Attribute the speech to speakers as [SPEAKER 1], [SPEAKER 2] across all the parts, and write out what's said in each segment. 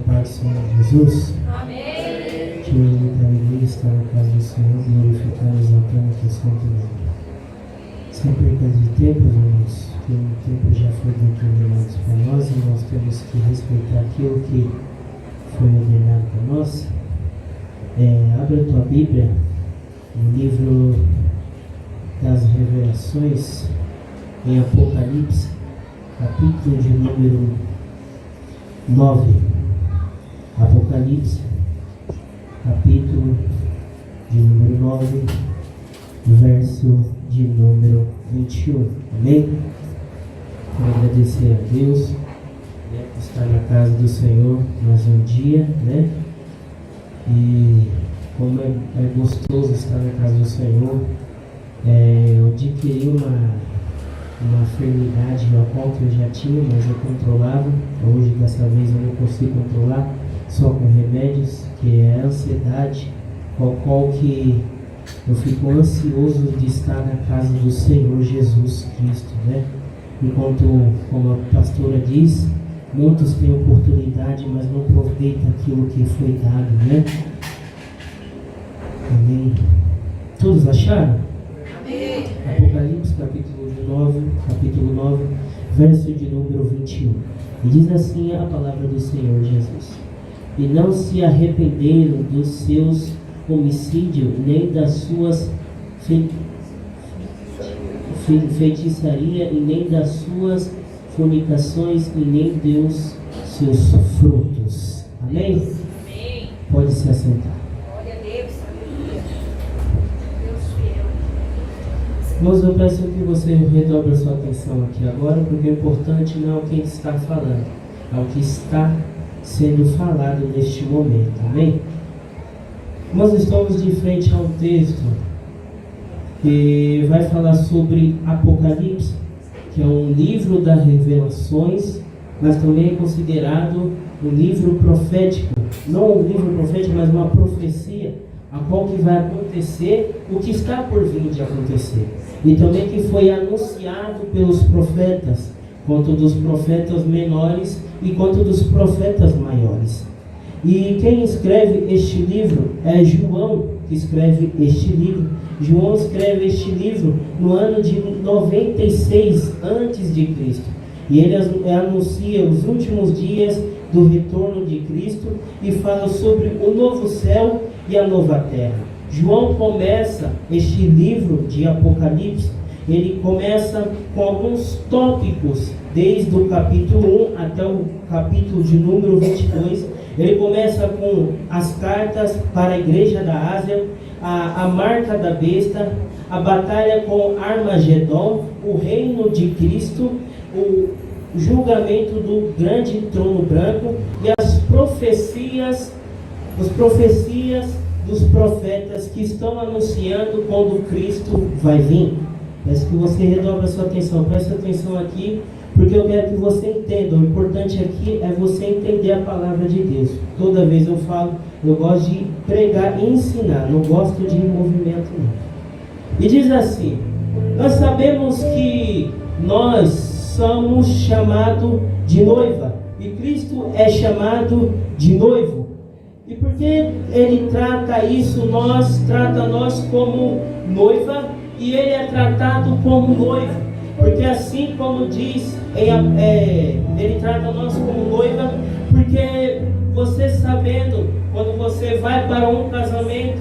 [SPEAKER 1] paz do Senhor Jesus.
[SPEAKER 2] Amém.
[SPEAKER 1] Que hoje muita alegria estar na casa do Senhor, glorificando, exaltando o seu santo nome. Sem perda de tempo, irmãos, que o tempo já foi determinado para nós e nós temos que respeitar aquilo que foi ordenado para nós. Abre a tua Bíblia no livro das Revelações, em Apocalipse, capítulo de número 9. Apocalipse, capítulo de número 9, verso de número 21. Amém? Quero agradecer a Deus, por estar na casa do Senhor mais um dia, E como é gostoso estar na casa do Senhor. Eu adquiri uma enfermidade a qual eu já tinha, mas eu controlava. Hoje, dessa vez, eu não consigo controlar, só com remédios, que é a ansiedade, ao qual que eu fico ansioso de estar na casa do Senhor Jesus Cristo, Enquanto, como a pastora diz, muitos têm oportunidade, mas não aproveitam aquilo que foi dado, Amém? Todos acharam?
[SPEAKER 2] Amém.
[SPEAKER 1] Apocalipse, capítulo 9, verso de número 21. E diz assim a palavra do Senhor Jesus: E não se arrependeram dos seus homicídios, nem das suas feitiçaria, e nem das suas fornicações, e nem deu seus frutos. Amém?
[SPEAKER 2] Amém.
[SPEAKER 1] Pode se assentar.
[SPEAKER 2] Glória a Deus. Aleluia. Deus fiel.
[SPEAKER 1] Irmãos, eu peço que você redobre a sua atenção aqui agora, porque o importante não é o que está falando, é o que está sendo falado neste momento. Amém? Nós estamos de frente a um texto que vai falar sobre Apocalipse, que é um livro das revelações, mas também é considerado um livro profético. Não um livro profético, mas uma profecia, a qual que vai acontecer o que está por vir de acontecer. E também que foi anunciado pelos profetas, quanto dos profetas menores e quanto dos profetas maiores. E quem escreve este livro é João, que escreve este livro. João escreve este livro no ano de 96 a.C. E ele anuncia os últimos dias do retorno de Cristo e fala sobre o novo céu e a nova terra. João começa este livro de Apocalipse, ele começa com alguns tópicos, desde o capítulo 1 até o capítulo de número 22. Ele começa com as cartas para a igreja da Ásia, a marca da besta, a batalha com Armagedon, o reino de Cristo, o julgamento do grande trono branco e as profecias dos profetas que estão anunciando quando Cristo vai vir. Peço que você redobre a sua atenção, preste atenção aqui, porque eu quero que você entenda. O importante aqui é você entender a palavra de Deus. Toda vez eu falo, eu gosto de pregar e ensinar, não gosto de movimento não. E diz assim: nós sabemos que nós somos chamados de noiva, e Cristo é chamado de noivo. E porque ele trata isso, trata nós como noiva, e ele é tratado como noivo. Porque assim como diz, ele trata nós como noiva, porque você sabendo, quando você vai para um casamento,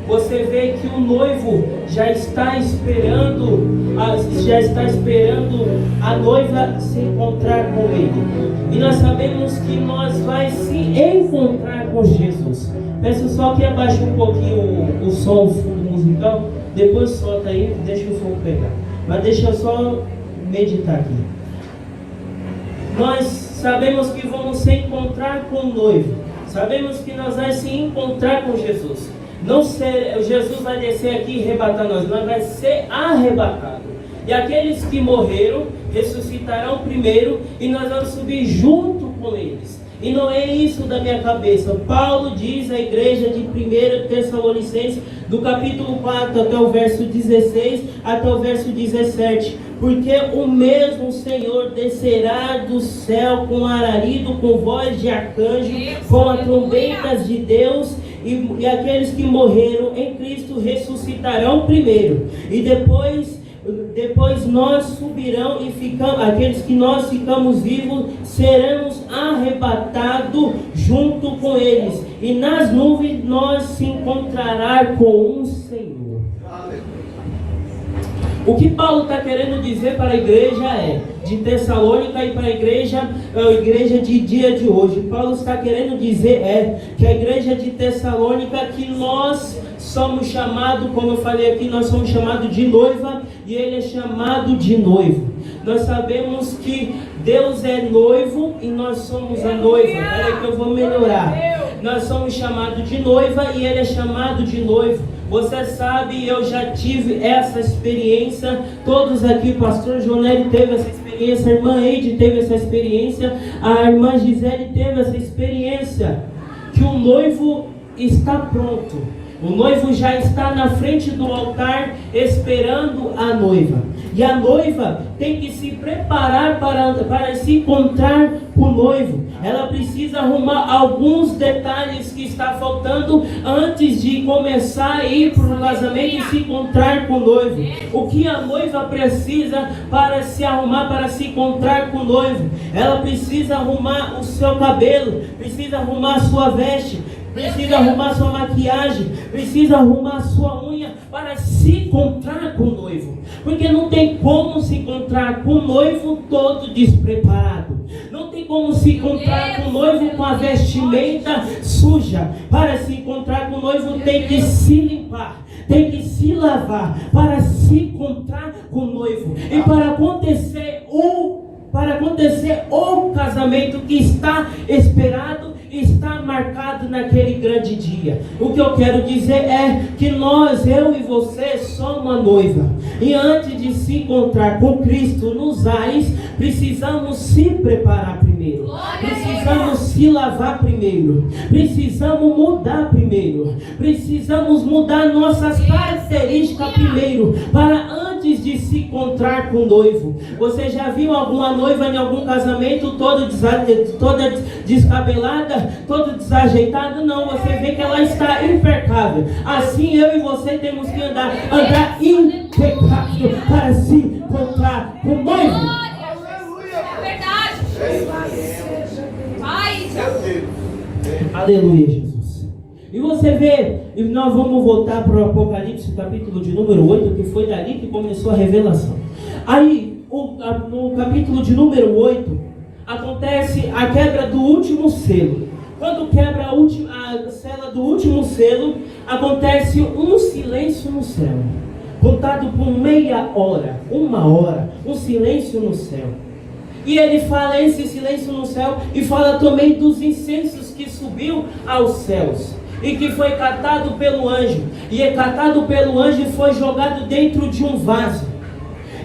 [SPEAKER 1] você vê que o noivo já está esperando a noiva se encontrar com ele. E nós sabemos que nós vai se encontrar com Jesus. Peço só que abaixe um pouquinho o som, o fundo musical, depois solta aí, deixa o fogo pegar. Mas deixa eu só meditar aqui. Nós sabemos que vamos se encontrar com o noivo. Sabemos que nós vamos se encontrar com Jesus. Jesus vai descer aqui e arrebatar nós vai ser arrebatado. E aqueles que morreram ressuscitarão primeiro, e nós vamos subir junto com eles. E não é isso da minha cabeça. Paulo diz à igreja de 1 Tessalonicenses, do capítulo 4 até o verso 16, até o verso 17. Porque o mesmo Senhor descerá do céu com alarido, com voz de arcanjo, com as trombetas de Deus, e aqueles que morreram em Cristo ressuscitarão primeiro. E depois nós subirão e aqueles que nós ficamos vivos, seremos arrebatados junto com eles. E nas nuvens nós se encontrará com o Senhor. O que Paulo está querendo dizer para a igreja de Tessalônica e para a igreja de dia de hoje. Paulo está querendo dizer que a igreja de Tessalônica, que nós somos chamados, como eu falei aqui, nós somos chamados de noiva e ele é chamado de noivo. Nós sabemos que Deus é noivo e nós somos a noiva. Peraí que eu vou melhorar. Nós somos chamados de noiva e ele é chamado de noivo. Você sabe, eu já tive essa experiência. Todos aqui, o pastor Jonelli teve essa experiência, a irmã Eide teve essa experiência, a irmã Gisele teve essa experiência, que o noivo está pronto. O noivo já está na frente do altar esperando a noiva. E a noiva tem que se preparar para se encontrar com o noivo. Ela precisa arrumar alguns detalhes que está faltando antes de começar a ir para o casamento e se encontrar com o noivo. O que a noiva precisa para se arrumar, para se encontrar com o noivo? Ela precisa arrumar o seu cabelo, precisa arrumar a sua veste, precisa arrumar sua maquiagem, precisa arrumar sua unha para se encontrar com o noivo. Porque não tem como se encontrar com o noivo todo despreparado. Não tem como se encontrar com o noivo com a vestimenta suja. Para se encontrar com o noivo tem que se limpar, tem que se lavar para se encontrar com o noivo. E para acontecer o casamento que está esperado, está marcado naquele grande dia. O que eu quero dizer é que eu e você somos a noiva. E antes de se encontrar com Cristo nos ares, precisamos se preparar primeiro. Precisamos se lavar primeiro. Precisamos mudar primeiro. Precisamos mudar nossas características primeiro, para antes de se encontrar com o noivo. Você já viu alguma noiva em algum casamento toda descabelada, toda desajeitada? Não, você vê que ela está impecável. Assim eu e você temos que andar impecável para se encontrar com o noivo.
[SPEAKER 2] É verdade.
[SPEAKER 1] Aleluia, Jesus. E você vê, e nós vamos voltar para o Apocalipse, capítulo de número 8, que foi dali que começou a revelação. Aí, no capítulo de número 8, acontece a quebra do último selo. Quando quebra a cela do último selo, acontece um silêncio no céu, contado por meia hora, uma hora, um silêncio no céu. E ele fala esse silêncio no céu, e fala também dos incensos que subiu aos céus, e que foi catado pelo anjo. E é catado pelo anjo e foi jogado dentro de um vaso.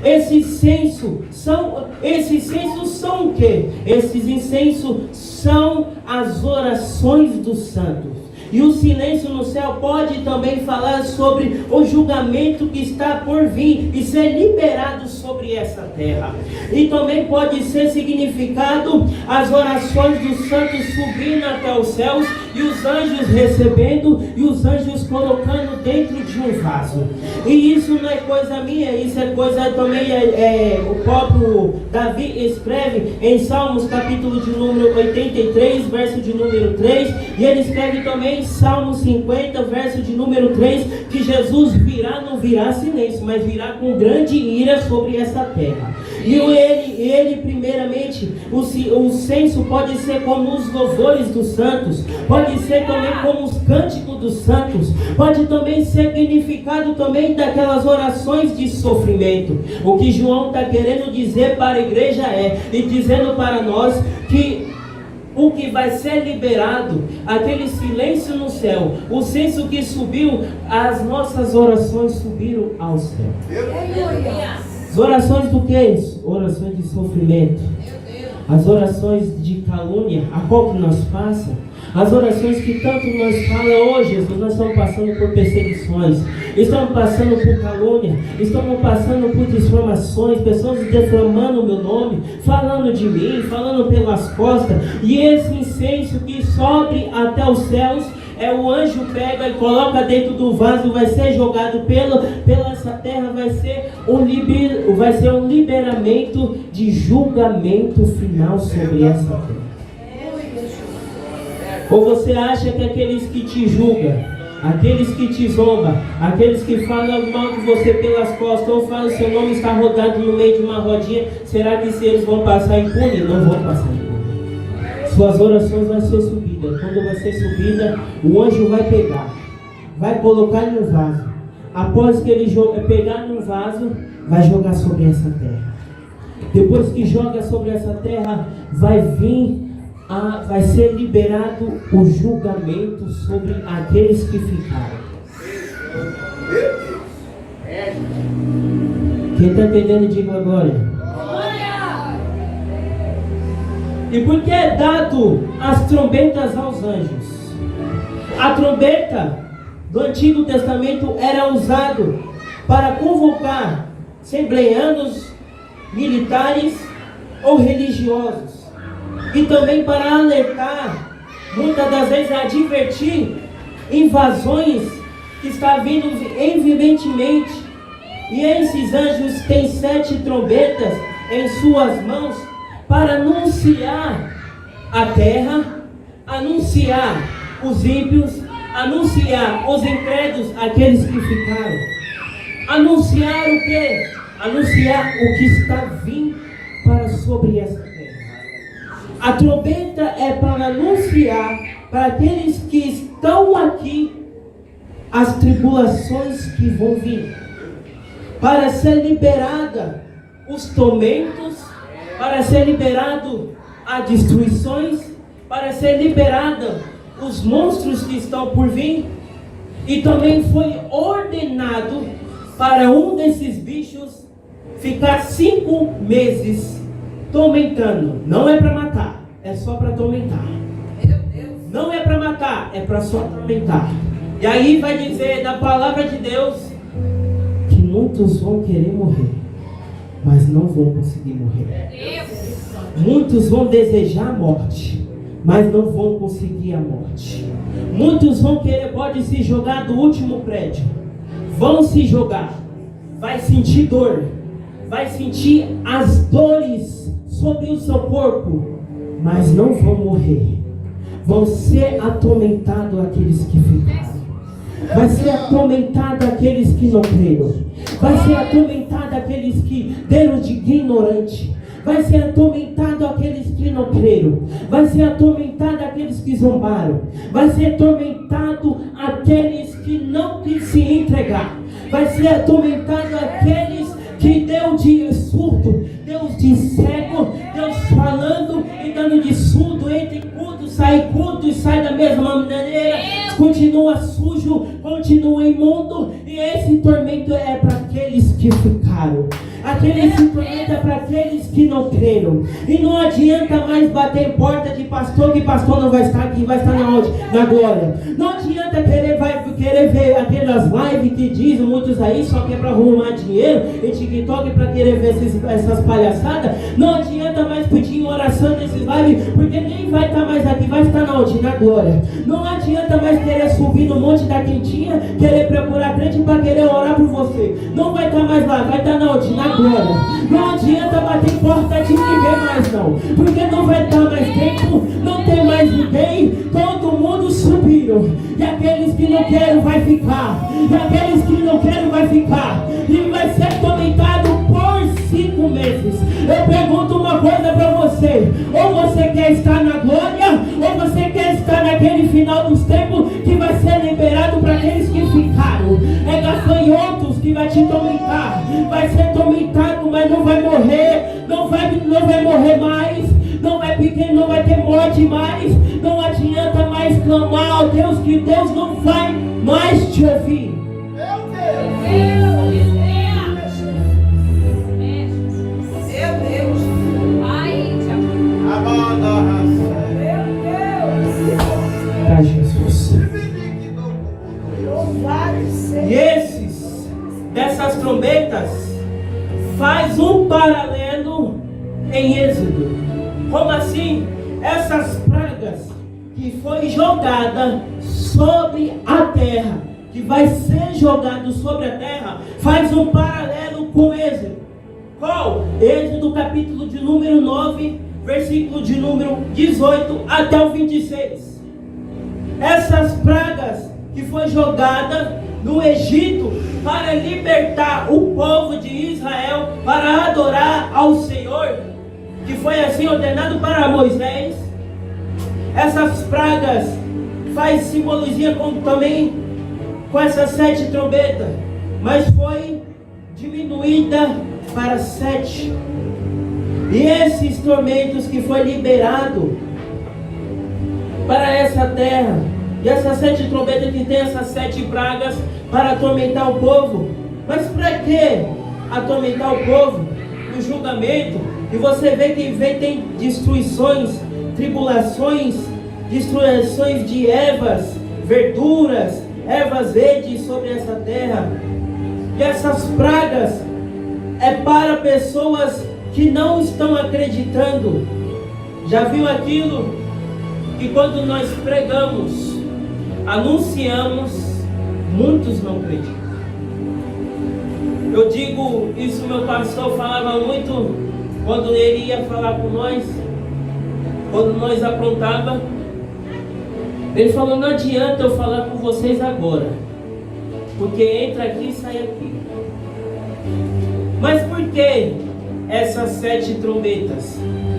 [SPEAKER 1] Esses incensos são o quê? Esses incensos são as orações dos santos. E o silêncio no céu pode também falar sobre o julgamento que está por vir e ser liberado sobre essa terra. E também pode ser significado as orações dos santos subindo até os céus, e os anjos recebendo, e os anjos colocando dentro de um vaso. E isso não é coisa minha, isso é coisa também, o próprio Davi escreve em Salmos capítulo de número 83, verso de número 3, e ele escreve também Salmo 50, verso de número 3, que Jesus não virá silêncio, mas virá com grande ira sobre essa terra. E ele primeiramente, o censo pode ser como os louvores dos santos, pode ser também como os cânticos dos santos, pode também ser significado também daquelas orações de sofrimento. O que João está querendo dizer para a igreja e dizendo para nós que o que vai ser liberado, aquele silêncio no céu, o censo que subiu, as nossas orações subiram ao céu. As orações do que? Orações de sofrimento. As orações de calúnia, a qual que nós passa, as orações que tanto nós falamos, oh Jesus, nós estamos passando por perseguições, estamos passando por calúnia, estamos passando por difamações, pessoas defamando o meu nome, falando de mim, falando pelas costas, e esse incenso que sobe até os céus, o anjo pega e coloca dentro do vaso, vai ser jogado pela essa terra, vai ser um liberamento de julgamento final sobre essa terra. Ou você acha que aqueles que te julgam, aqueles que te zombam, aqueles que falam mal de você pelas costas, ou falam seu nome está rodado no meio de uma rodinha, será que se eles vão passar impune? Não vão passar impune. Suas orações vão ser subidas. Quando vai ser subida, o anjo vai pegar, vai colocar no vaso. Após que ele pegar no vaso, vai jogar sobre essa terra. Depois que joga sobre essa terra, vai ser liberado o julgamento sobre aqueles que ficaram. Quem está entendendo, diga glória. E por que é dado as trombetas aos anjos? A trombeta do Antigo Testamento era usado para convocar assembleanos, militares ou religiosos, e também para alertar, muitas das vezes advertir invasões que está vindo evidentemente. E esses anjos têm 7 trombetas em suas mãos para anunciar a terra, anunciar os ímpios, anunciar os incrédulos, aqueles que ficaram. Anunciar o quê? Anunciar o que está vindo para sobre essa terra. A trombeta é para anunciar para aqueles que estão aqui as tribulações que vão vir, para ser liberada os tormentos, para ser liberado as destruições, para ser liberada os monstros que estão por vir. E também foi ordenado para um desses bichos ficar 5 meses tormentando. Não é para matar, é só para tormentar. Não é para matar, é para só tormentar. E aí vai dizer na palavra de Deus que muitos vão querer morrer, mas não vão conseguir morrer. Muitos vão desejar a morte, mas não vão conseguir a morte. Muitos vão querer, pode se jogar do último prédio, vão se jogar, vai sentir dor, vai sentir as dores sobre o seu corpo, mas não vão morrer. Vão ser atormentados aqueles que ficaram. Vai ser atormentado aqueles que não creram. Vai ser atormentado aqueles que deram de ignorante. Vai ser atormentado aqueles que não creram. Vai ser atormentado aqueles que zombaram. Vai ser atormentado aqueles que não quis se entregar. Vai ser atormentado aqueles que deu de surdo, Deus de cego, Deus falando e dando de surdo, entra em culto e sai da mesma maneira, continua sujo, continua imundo. E esse tormento é para aqueles que ficaram. Esse tormento é para aqueles que não creram. E não adianta mais bater em porta de pastor, que pastor não vai estar aqui, vai estar na onde? Na glória. Não adianta querer ver aquelas lives que dizem muitos aí, só que é para arrumar dinheiro, em TikTok, para querer ver essas palhaçadas. Não adianta mais pedir oração nesses lives, porque nem vai estar mais aqui, vai estar na onde? Na glória. Não adianta mais querer subir no monte da quentinha, querer procurar crente para querer orar por você. Não vai estar mais lá, vai estar na onde? Na glória. Não adianta bater em porta de ninguém mais não, porque não vai dar mais tempo, não tem mais ninguém, todo mundo subiram. E aqueles que não querem vai ficar, e aqueles que não querem vai ficar, e vai ser atormentado por 5 meses. Eu pergunto uma coisa para você: ou você quer estar na glória, ou você quer estar naquele final dos tempos que vai ser liberado para aqueles que ficaram. É gafanhotos que vai te tormentar, vai ser tormentado, mas não vai morrer, não vai morrer mais, não vai ter morte mais. Não adianta mais clamar ao Deus, que Deus não vai mais te ouvir. Meu Deus! faz um paralelo em Êxodo. Como assim? Essas pragas que foi jogada sobre a terra, que vai ser jogado sobre a terra, faz um paralelo com Êxodo. Qual? Êxodo capítulo de número 9, versículo de número 18 até o 26. Essas pragas que foi jogada no Egito para libertar o povo de Israel para adorar ao Senhor, que foi assim ordenado para Moisés. Essas pragas faz simbologia também com essas 7 trombetas, mas foi diminuída para 7. E esses tormentos que foi liberado para essa terra, e essas 7 trombetas que tem essas 7 pragas para atormentar o povo. Mas para que atormentar o povo? No julgamento. E você vê que tem destruições, tribulações, destruições de ervas, verduras, ervas verdes sobre essa terra. E essas pragas é para pessoas que não estão acreditando. Já viu aquilo que quando nós pregamos, anunciamos, muitos não acreditam? Eu digo isso, meu pastor falava muito quando ele ia falar com nós, quando nós aprontava. Ele falou: não adianta eu falar com vocês agora, porque entra aqui e sai aqui. Mas por que essas 7 trombetas?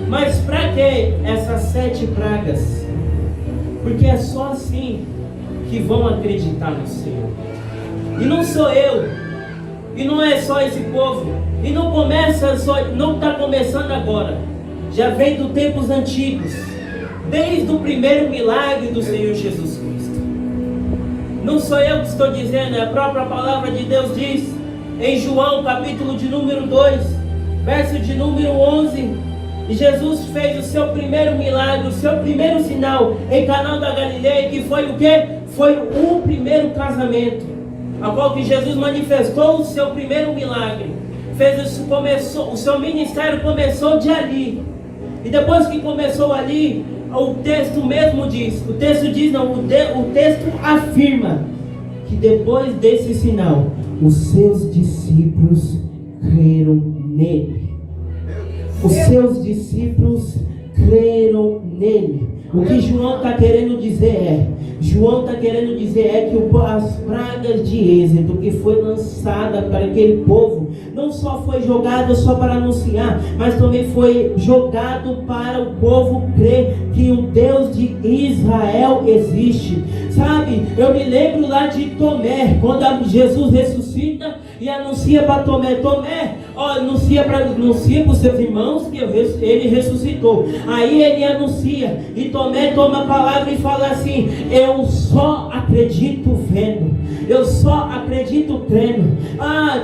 [SPEAKER 1] Mas para que essas 7 pragas? Porque é só assim que vão acreditar no Senhor. E não sou eu, e não é só esse povo, e não está começando agora, já vem dos tempos antigos, desde o primeiro milagre do Senhor Jesus Cristo. Não sou eu que estou dizendo, é a própria palavra de Deus diz em João capítulo de número 2, verso de número 11. E Jesus fez o seu primeiro milagre, o seu primeiro sinal em Caná da Galileia, que foi o quê? Foi o primeiro casamento, a qual que Jesus manifestou o seu primeiro milagre. O seu ministério começou de ali. E depois que começou ali, o texto mesmo diz, o texto afirma que depois desse sinal, os seus discípulos creram nele. Os seus discípulos creram nele. O que João está querendo dizer é que as pragas de Êxodo que foi lançada para aquele povo não só foi jogado só para anunciar, mas também foi jogado para o povo crer que o Deus de Israel existe. Sabe, eu me lembro lá de Tomé, quando Jesus ressuscita e anuncia para Tomé, anuncia para os seus irmãos que ele ressuscitou. Aí ele anuncia, e Tomé toma a palavra e fala assim: eu só acredito vendo, eu só acredito crendo.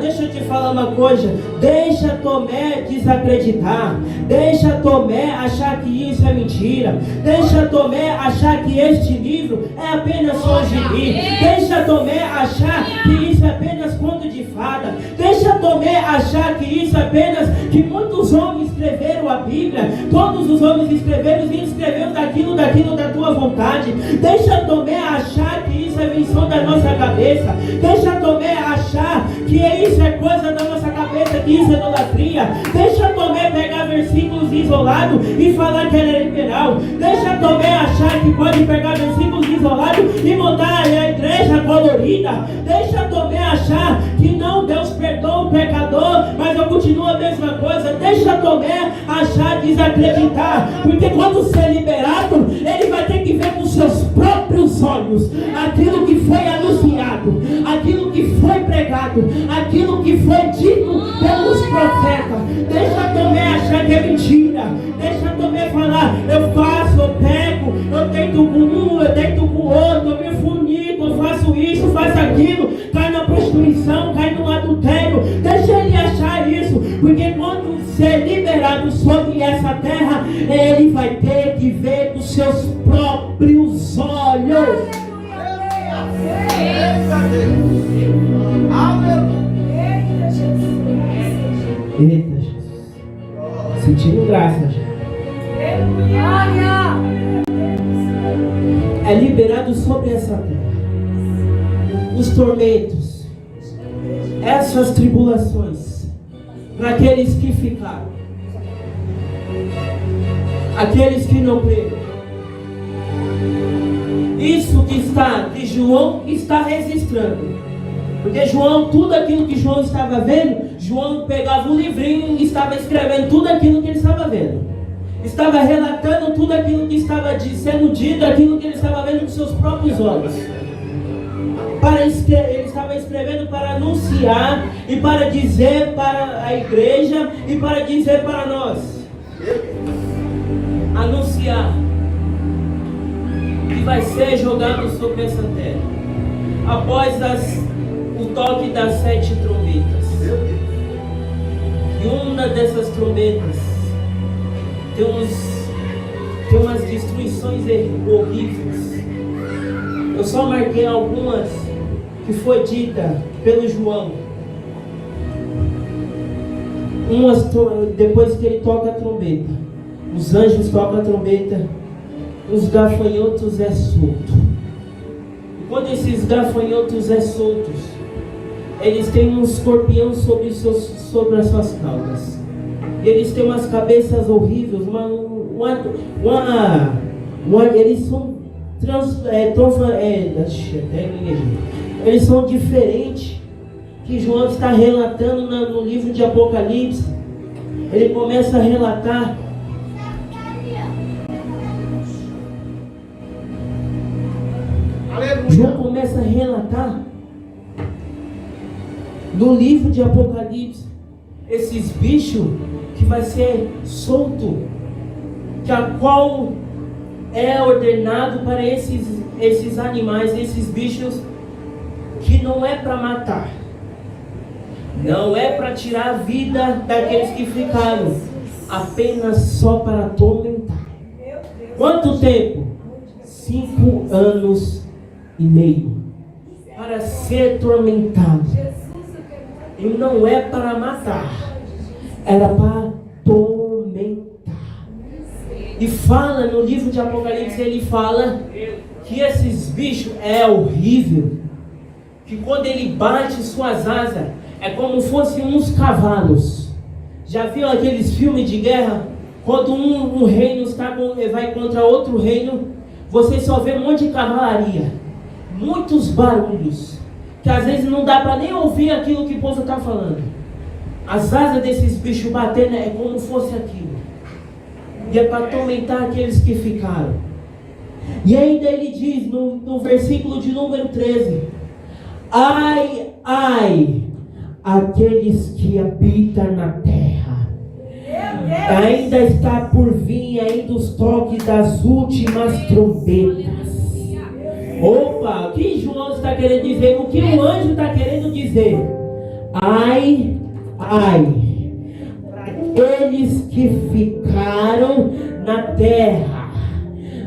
[SPEAKER 1] Deixa eu te falar uma coisa, deixa Tomé desacreditar, deixa Tomé achar que isso é mentira, deixa Tomé achar que este livro é apenas só gibi, deixa Tomé achar que isso é apenas conto de fada, deixa Tomé achar que isso é apenas que muitos homens escreveram a Bíblia, todos os homens escreveram e escreveram daquilo da tua vontade. Deixa Tomé achar que isso é invenção da nossa cabeça, deixa Tomé achar que isso é coisa da nossa cabeça, que isso é idolatria. Deixa Tomé pegar versículos isolados e falar que ele é liberal. Deixa Tomé achar que pode pegar versículos isolados e montar a igreja colorida. Deixa Tomé achar que não, Deus perdoa o pecador, mas eu continuo a mesma coisa. Deixa Tomé achar, desacreditar, porque quando ser liberado, ele vai ter que ver com seus próprios olhos aquilo que foi anunciado, aquilo que foi pregado, aquilo que foi dito pelos profetas. Deixa Tomé achar que é mentira. Deixa Tomé falar: eu faço, eu pego, eu deito com um, eu deito com o outro, eu me funico, eu faço isso, faço aquilo, cai na prostituição, cai no adultério. Deixa ele achar isso, porque quando ser liberado sobre essa terra, ele vai ter que ver com seus próprios olhos. Eita, Jesus. Sentindo graça já. É liberado sobre essa terra os tormentos, essas tribulações, para aqueles que ficaram, aqueles que não creram. Isso que João está registrando. Porque João, tudo aquilo que João estava vendo, João pegava um livrinho e estava escrevendo tudo aquilo que ele estava vendo. Estava relatando tudo aquilo que estava sendo dito, aquilo que ele estava vendo com seus próprios olhos. Ele estava escrevendo para anunciar e para dizer para a igreja e para dizer para nós. Anunciar que vai ser jogado sobre essa terra após o toque das 7 trombetas. E uma dessas trombetas tem umas destruições horríveis. Eu só marquei algumas que foi dita pelo João. Depois que ele toca a trombeta, os anjos tocam a trombeta, os gafanhotos é solto. E quando esses gafanhotos é soltos, eles têm um escorpião sobre as suas caudas. Eles têm umas cabeças horríveis, eles são eles são diferentes, que João está relatando no livro de Apocalipse. Ele começa a relatar João começa a relatar no livro de Apocalipse esses bichos que vai ser solto, que a qual é ordenado para esses animais, esses bichos, que não é para matar, não é para tirar a vida daqueles que ficaram, apenas só para atormentar. Quanto tempo? 5 anos e meio para ser atormentado. E não é para matar, era para atormentar. E fala no livro de Apocalipse, ele fala que esses bichos é horrível, que quando ele bate suas asas é como se fossem uns cavalos. Já viu aqueles filmes de guerra? Quando um reino vai contra outro reino, você só vê um monte de cavalaria, muitos barulhos, que às vezes não dá para nem ouvir aquilo que o povo está falando. As asas desses bichos batendo é como se fosse aquilo. E é para atormentar aqueles que ficaram. E ainda ele diz no versículo de número 13: ai, ai, aqueles que habitam na terra. Ainda está por vir ainda os toques das últimas trombetas. Opa, o que João está querendo dizer? O que o anjo está querendo dizer? Ai, ai, aqueles que ficaram na terra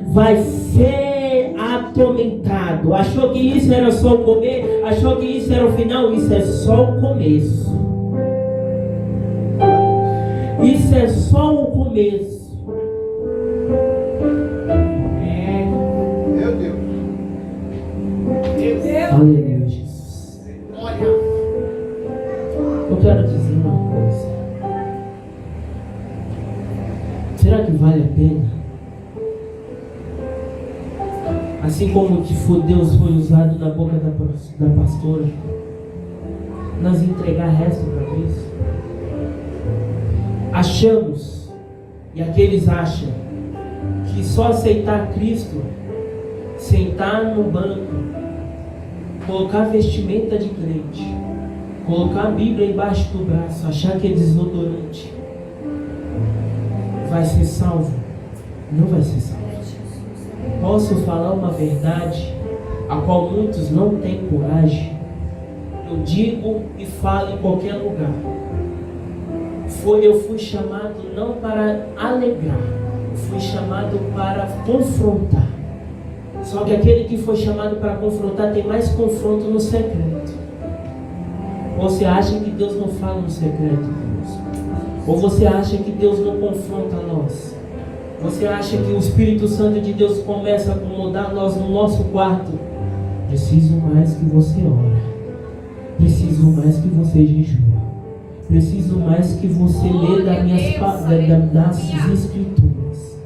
[SPEAKER 1] vai ser atormentado. Achou que isso era só o começo? Achou que isso era o final? Isso é só o começo. Isso é só o começo.
[SPEAKER 2] Meu Deus.
[SPEAKER 1] Aleluia, Jesus. Eu quero dizer uma coisa. Será que vale a pena? Assim como que Deus foi usado na boca da pastora, nós entregar resto para Cristo? Achamos, e aqueles acham, que só aceitar Cristo, sentar no banco, colocar vestimenta de crente, colocar a Bíblia embaixo do braço, achar que é desodorante, vai ser salvo? Não vai ser salvo. Posso falar uma verdade a qual muitos não têm coragem? Eu digo e falo em qualquer lugar. Eu fui chamado não para alegrar, fui chamado para confrontar. Só que aquele que foi chamado para confrontar tem mais confronto no secreto. Você acha que Deus não fala no secreto, Deus? Ou você acha que Deus não confronta nós? Você acha que o Espírito Santo de Deus começa a acomodar nós no nosso quarto? Preciso mais que você ore. Preciso mais que você jejua. Preciso mais que você lê das Escrituras.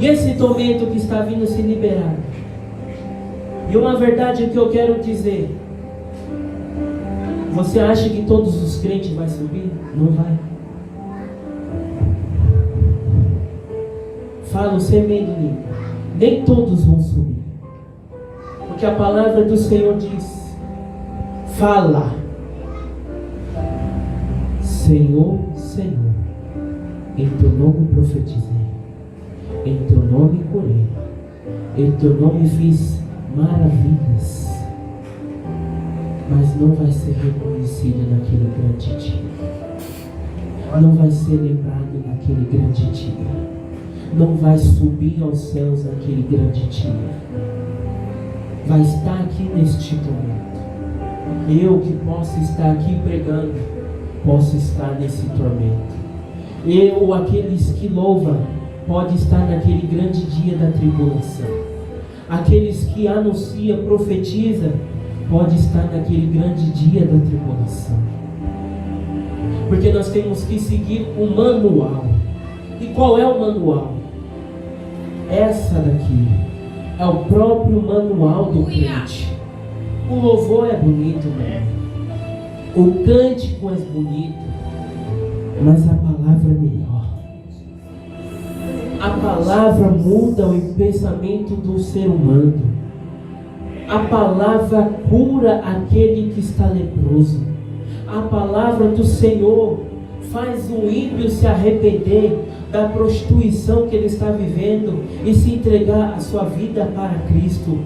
[SPEAKER 1] E esse tormento que está vindo se liberar. E uma verdade que eu quero dizer. Você acha que todos os crentes vão subir? Não vai. Falo semendo limpo. Nem todos vão subir. Porque a palavra do Senhor diz: fala, Senhor, Senhor, em teu nome profetizei, em teu nome curei, em teu nome fiz maravilhas. Mas não vai ser reconhecido naquele grande dia. Não vai ser lembrado naquele grande dia. Não vai subir aos céus naquele grande dia. Vai estar aqui neste tormento. Eu que posso estar aqui pregando, posso estar nesse tormento. Eu, aqueles que louvam, pode estar naquele grande dia da tribulação. Aqueles que anunciam, profetizam, pode estar naquele grande dia da tribulação. Porque nós temos que seguir o manual. E qual é o manual? Essa daqui é o próprio manual do crente. O louvor é bonito, né? O cântico é bonito, mas a palavra é melhor. A palavra muda o pensamento do ser humano. A palavra cura aquele que está leproso. A palavra do Senhor faz o ímpio se arrepender da prostituição que ele está vivendo e se entregar a sua vida para Cristo.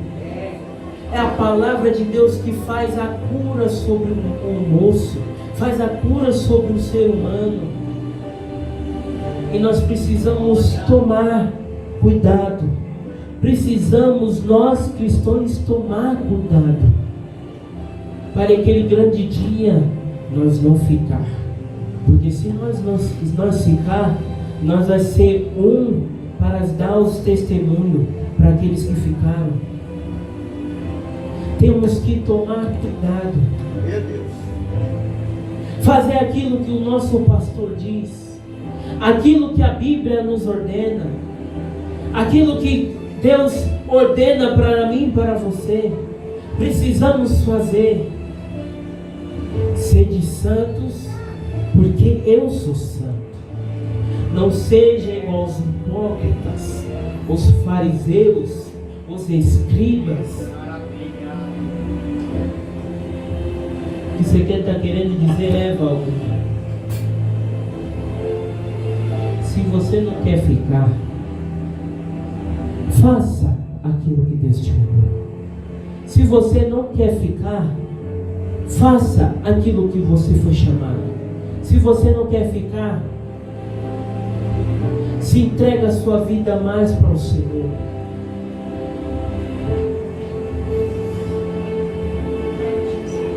[SPEAKER 1] É a palavra de Deus que faz a cura sobre o moço, faz a cura sobre o ser humano. E nós precisamos tomar cuidado. Precisamos, nós cristãos, tomar cuidado para aquele grande dia nós não ficar. Porque se nós ficar, nós vai ser para dar os testemunhos para aqueles que ficaram. Temos que tomar cuidado. Meu Deus. Fazer aquilo que o nosso pastor diz, aquilo que a Bíblia nos ordena, aquilo que Deus ordena para mim e para você. Precisamos fazer. Sede santos, porque eu sou santo. Não seja igual aos hipócritas, os fariseus, os escribas. O que você está querendo dizer é, Valdir? Se você não quer ficar, faça aquilo que Deus te mandou. Se você não quer ficar, faça aquilo que você foi chamado. Se você não quer ficar, se entrega a sua vida mais para o Senhor.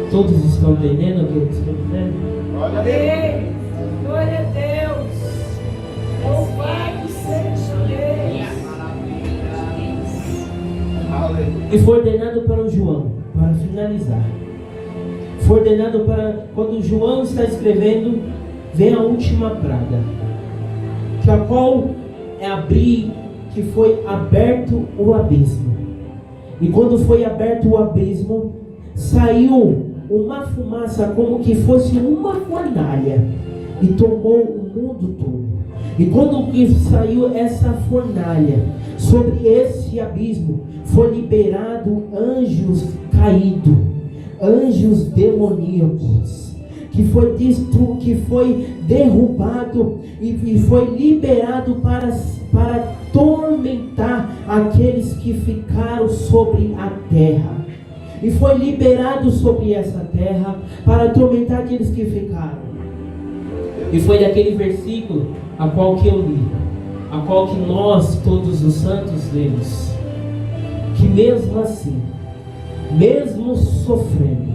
[SPEAKER 1] Todos estão entendendo o que eu estou dizendo?
[SPEAKER 2] Glória a Deus! Glória a Deus! Louvado seja Deus!
[SPEAKER 1] E foi ordenado para o João, para finalizar. Foi ordenado para, quando João está escrevendo, vem a última praga, que a qual é abrir, que foi aberto o abismo. E quando foi aberto o abismo, saiu uma fumaça como que fosse uma fornalha e tomou o mundo todo. E quando que saiu essa fornalha sobre esse abismo, foi liberado anjos caídos, anjos demoníacos, que foi derrubado e foi liberado para atormentar aqueles que ficaram sobre a terra. E foi liberado sobre essa terra para atormentar aqueles que ficaram. E foi daquele versículo a qual que eu li, a qual que nós, todos os santos, lemos, que mesmo assim, mesmo sofrendo,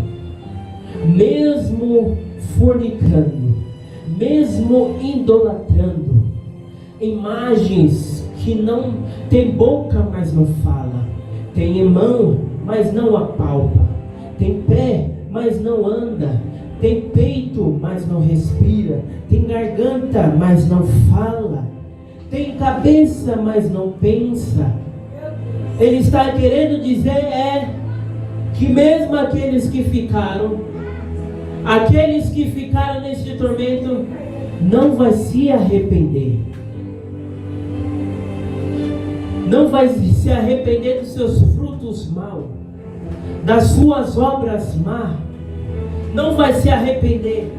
[SPEAKER 1] mesmo fornicando, mesmo idolatrando imagens que não tem boca, mas não fala, tem mão, mas não apalpa, tem pé, mas não anda, tem peito, mas não respira, tem garganta, mas não fala, tem cabeça, mas não pensa. Ele está querendo dizer que mesmo aqueles que ficaram neste tormento, não vai se arrepender. Não vai se arrepender dos seus frutos maus, das suas obras más. Não vai se arrepender.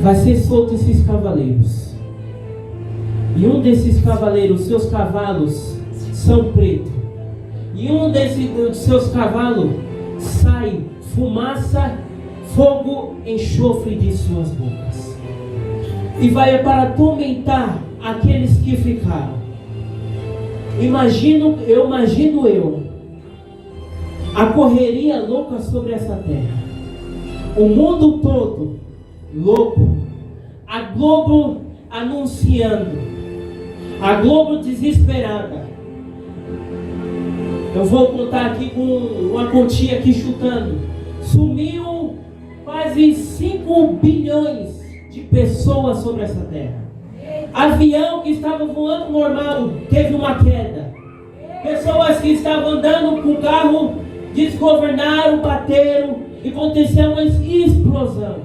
[SPEAKER 1] Vai ser solto esses cavaleiros. E um desses cavaleiros, seus cavalos são pretos. E um dos seus cavalos sai fumaça, fogo, enxofre de suas bocas. E vai para atormentar aqueles que ficaram. Eu imagino a correria louca sobre essa terra. O mundo todo louco. A Globo anunciando. A Globo desesperada. Eu vou contar aqui com uma continha aqui chutando. Sumiu quase 5 bilhões de pessoas sobre essa terra. Avião que estava voando normal teve uma queda. Pessoas que estavam andando com o carro desgovernaram, bateram e aconteceu uma explosão.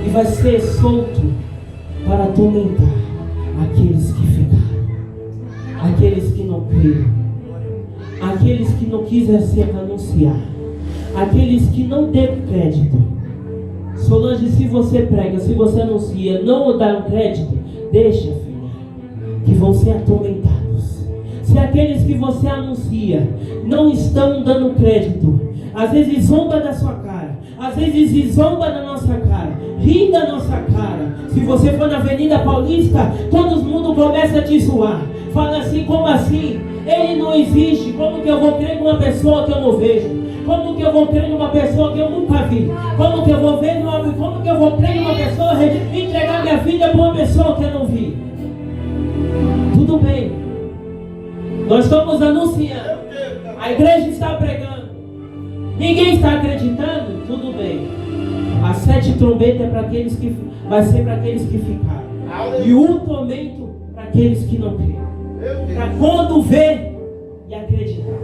[SPEAKER 1] E vai ser solto para atormentar aqueles que ficaram, aqueles que não creram, aqueles que não quiseram anunciar, aqueles que não deram crédito. Solange, se você prega, se você anuncia, não dá um crédito, deixa, filha, que vão ser atormentados. Se aqueles que você anuncia não estão dando crédito, às vezes zomba da sua cara, às vezes zomba da nossa cara, ri da nossa cara. Se você for na Avenida Paulista, todo mundo começa a te zoar. Fala assim, como assim? Ele não existe. Como que eu vou crer numa pessoa que eu não vejo? Como que eu vou crer numa pessoa que eu nunca vi? Como que eu vou crer numa pessoa entregar minha vida para uma pessoa que eu não vi? Tudo bem. Nós estamos anunciando. A igreja está pregando. Ninguém está acreditando? Tudo bem. As 7 trombetas vai ser para aqueles que ficaram. E o tormento para aqueles que não creram. Para quando ver e acreditar.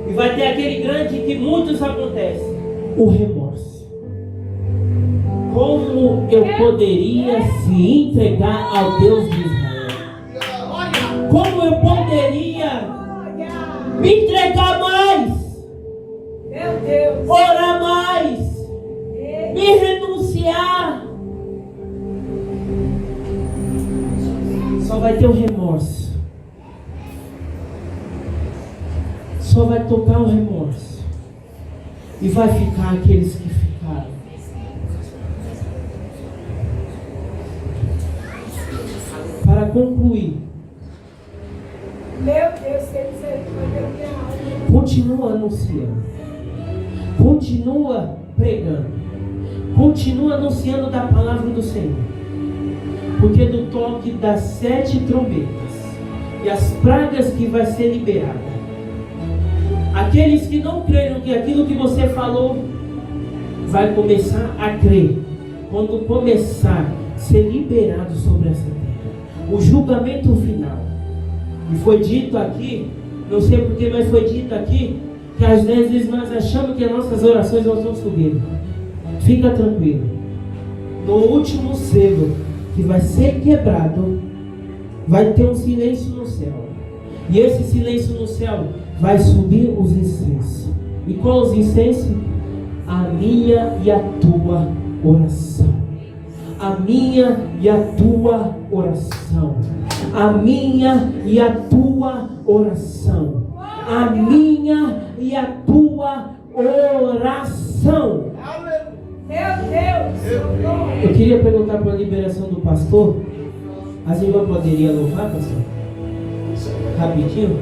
[SPEAKER 1] E vai ter aquele grande que muitos acontecem. O remorso. Como eu poderia se entregar ao Deus de Israel? Como eu poderia me entregar mais?
[SPEAKER 2] Meu Deus.
[SPEAKER 1] Orar mais, me renunciar. Só vai ter o remorso. Só vai tocar o remorso. E vai ficar aqueles que ficaram. Para concluir,
[SPEAKER 2] Meu Deus, se ele
[SPEAKER 1] continua anunciando. Continua pregando. Continua anunciando da palavra do Senhor. Porque do toque das 7 trombetas e as pragas que vai ser liberada, aqueles que não creram que aquilo que você falou vai começar a crer. Quando começar a ser liberado sobre essa terra, o julgamento final. E foi dito aqui, não sei porquê, mas foi dito aqui, que às vezes nós achamos que as nossas orações não estão subindo. Fica tranquilo. No último selo que vai ser quebrado, vai ter um silêncio no céu. E esse silêncio no céu vai subir os incensos. E qual os incensos? A minha e a tua oração. A minha e a tua oração. A minha e a tua oração. A minha e a tua oração. Eu queria perguntar para a liberação do pastor. As irmãs poderiam louvar, pastor? Rapidinho?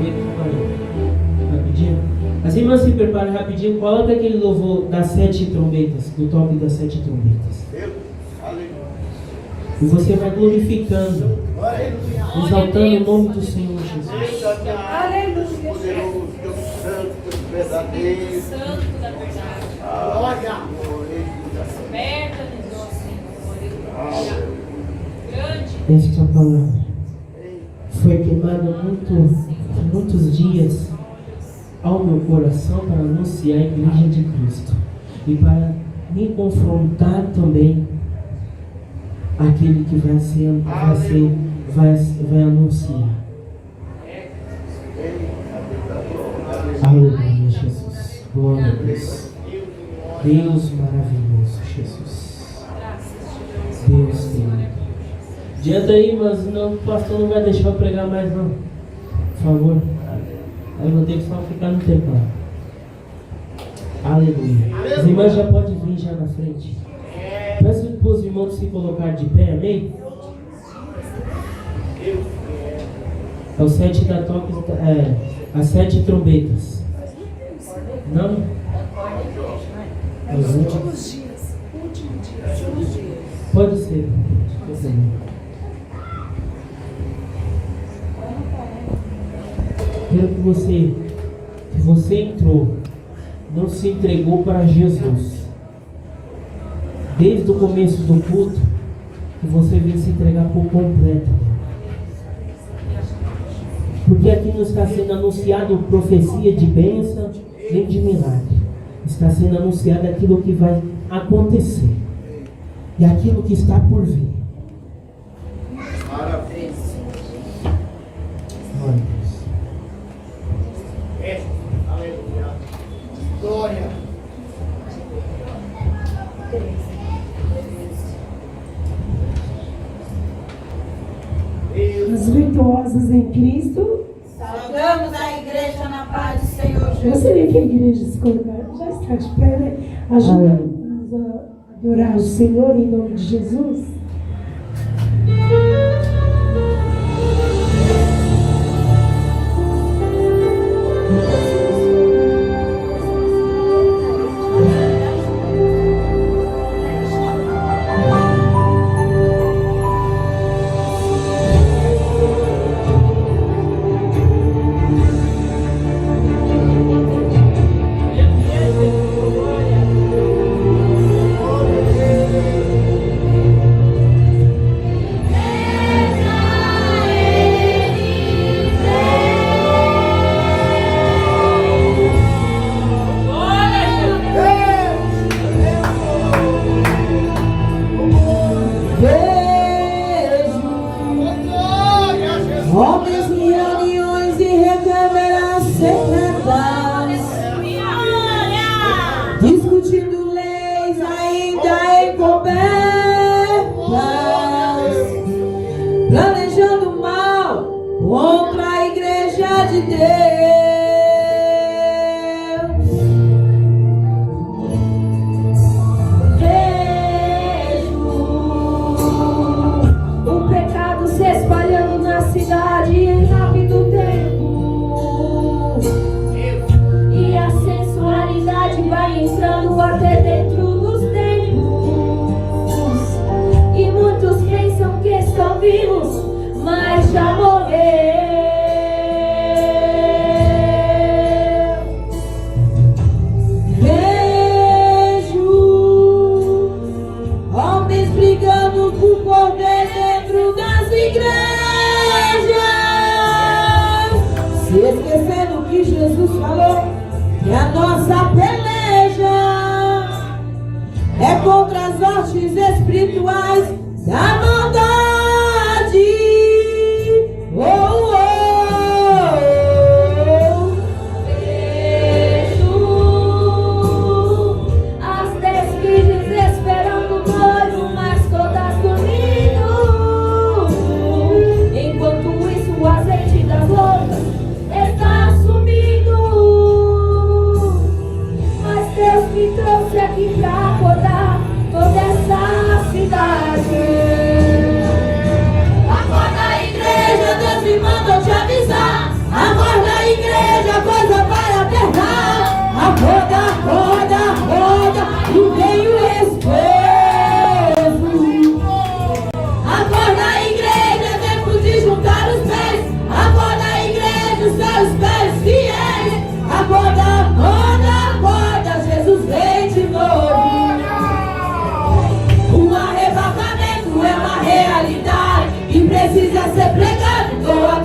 [SPEAKER 1] 8h40. Rapidinho? As irmãs se preparem rapidinho. Coloca aquele louvor das 7 trombetas, do toque das 7 trombetas. E você vai glorificando, exaltando o nome do Senhor Jesus.
[SPEAKER 2] Aleluia.
[SPEAKER 3] Deus santo, verdadeiro.
[SPEAKER 2] Santo da verdade.
[SPEAKER 3] Olha.
[SPEAKER 2] Liberta-nos, ó Senhor. Grande.
[SPEAKER 1] Esta palavra foi queimada muitos dias ao meu coração para anunciar a Igreja de Cristo e para me confrontar também aquele que vai anunciar. Aleluia, Jesus. Glória a Deus. Deus maravilhoso, Jesus. Deus querido. Adianta aí, mas não, o pastor não vai deixar eu pregar mais não. Por favor. Aí eu vou ter que só ficar no teclado. Aleluia. As irmãs já podem vir já na frente. Peço para os irmãos se colocar de pé, amém? É o 7 da toque, as 7 trombetas. Não? Os últimos dias. Pode ser. Quero que você entrou, não se entregou para Jesus. Desde o começo do culto, que você veio se entregar por completo. Porque aqui não está sendo anunciado profecia de bênção, nem de milagre. Está sendo anunciado aquilo que vai acontecer. E aquilo que está por vir.
[SPEAKER 3] Maravilha.
[SPEAKER 1] Glória a Deus.
[SPEAKER 3] Aleluia. Glória.
[SPEAKER 4] As virtuosas em Cristo.
[SPEAKER 2] Saudamos a igreja na paz do Senhor Jesus.
[SPEAKER 4] Gostaria que a igreja se colocasse, já está de pé, né? Ajuda-nos a adorar o Senhor em nome de Jesus. Homens em reuniões e recâmeras secretas, discutindo leis ainda encobertas, planejando mal contra a igreja de Deus. Vejo o pecado se espalhando na cidade em rápido tempo, e a sensualidade vai entrando até dentro dos templos, e muitos pensam que estão vivos, mas já morreram. Vejo homens brigando por poder dentro das igrejas, se esquecendo que Jesus falou que a nossa peleja é contra as hostes espirituais da maldade. Oh, oh, oh. Vejo as 10 virgens esperando o noivo, mas todas dormindo. Enquanto isso, o azeite das loucas está sumindo. Mas Deus me trouxe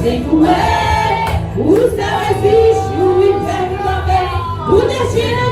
[SPEAKER 2] dentro é. O céu existe, o inferno também. O destino